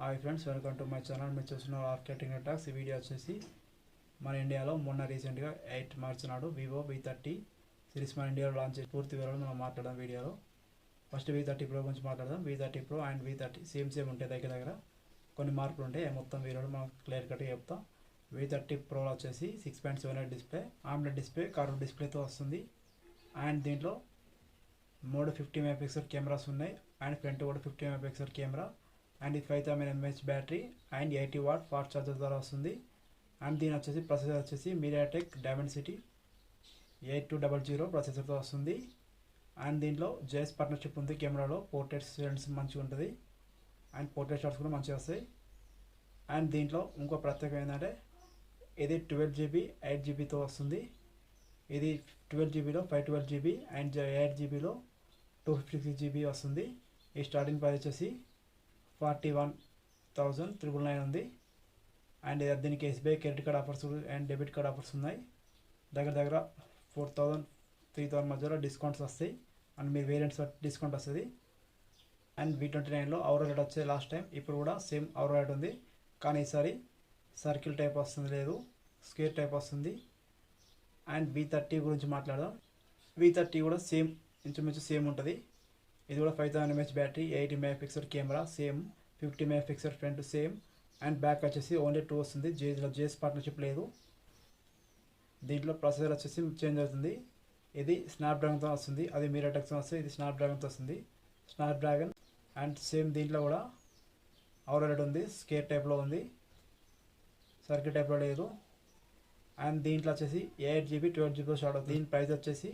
Hi friends, welcome to my channel. మీరు చూస్తున్నారు RK technology. ఈ వీడియో వచ్చేసి మన ఇండియాలో మొన్న రీసెంట్గా 8 మార్చ్ నాడు వివో V30 సిరీస్ మన ఇండియాలో లాంచ్ చేసి పూర్తి వివరాలు మనం మాట్లాడదాం వీడియోలో. ఫస్ట్ V30 Pro గురించి మాట్లాడదాం. V30 Pro and V30 same ఉంటాయి, దగ్గర కొన్ని మార్పులు ఉంటాయి. మొత్తం వీడియోలో మనం క్లియర్ కట్గా చెప్తాం. V30 Pro వచ్చేసి 6.78 డిస్ప్లే, AMOLED డిస్ప్లే, కర్వ్ డిస్ప్లేతో వస్తుంది. అండ్ దీంట్లో 50 మెగాపిక్సెల్ కెమెరాస్ ఉన్నాయి అండ్ ఫ్రంట్ కూడా 50 మెగాపిక్సెల్ కెమెరా అండ్ ఇది 5000 mAh battery and 80 watt fast charger ద్వారా వస్తుంది. అండ్ దీని వచ్చేసి ప్రాసెసర్ వచ్చేసి MediaTek Dimensity 8200 ప్రాసెసర్తో వస్తుంది. అండ్ దీంట్లో JS పార్ట్నర్షిప్ ఉంది. కెమెరాలో పోర్ట్రేట్ సెన్స్ మంచిగా ఉంటుంది అండ్ పోర్ట్రేట్ షాట్స్ కూడా మంచిగా వస్తాయి. అండ్ దీంట్లో ఇంకో ప్రత్యేకం ఏంటంటే ఇది 12GB 8GBతో వస్తుంది. ఇది 12GBలో 512GB అండ్ 8GBలో 256GB వస్తుంది. ఈ స్టార్టింగ్ ప్రైస్ వచ్చేసి 41,999 ఉంది. అండ్ దీనికి SBI credit card offers and debit card offers ఉన్నాయి. దగ్గర 4,000 3,000 మధ్యలో డిస్కౌంట్స్ వస్తాయి అండ్ మీ వేరియంట్స్ డిస్కౌంట్ వస్తుంది. అండ్ V29లో ఔరా లైట్ వచ్చే లాస్ట్ టైం, ఇప్పుడు కూడా సేమ్ ఔరా లైట్ ఉంది, కానీ ఈసారి సర్కిల్ టైప్ వస్తుంది, లేదు స్క్వేర్ టైప్ వస్తుంది. అండ్ V30 గురించి మాట్లాడదాం. V30 కూడా సేమ్ ఇంచుమించు సేమ్ ఉంటుంది. ఇది కూడా 5000 mAh battery, 80 megapixel camera same, 50 megapixel front same and back వచ్చేసి ఓన్లీ 2 వస్తుంది. JS పార్ట్నర్షిప్ లేదు. దీంట్లో ప్రాసెసర్ వచ్చేసి చేంజ్ అవుతుంది. ఇది స్నాప్డ్రాగన్తో వస్తుంది, అది MediaTekతో వస్తుంది. ఇది స్నాప్డ్రాగన్తో వస్తుంది, స్నాప్డ్రాగన్. అండ్ సేమ్ దీంట్లో కూడా ఔరా లైట్ ఉంది, స్క్వేర్ టైప్లో ఉంది, సర్కిల్ టైప్లో లేదు. అండ్ దీంట్లో వచ్చేసి 8GB 12GB షార్ట్ అవుతుంది. దీని ప్రైస్ వచ్చేసి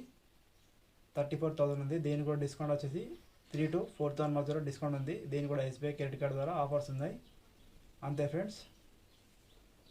34,000 ఉంది. దీని కూడా డిస్కౌంట్ వచ్చేసి 3,000 to 4,000 మధ్యలో డిస్కౌంట్ ఉంది. దీని కూడా SBI క్రెడిట్ కార్డ్ ద్వారా ఆఫర్స్ ఉన్నాయి. అంతే ఫ్రెండ్స్.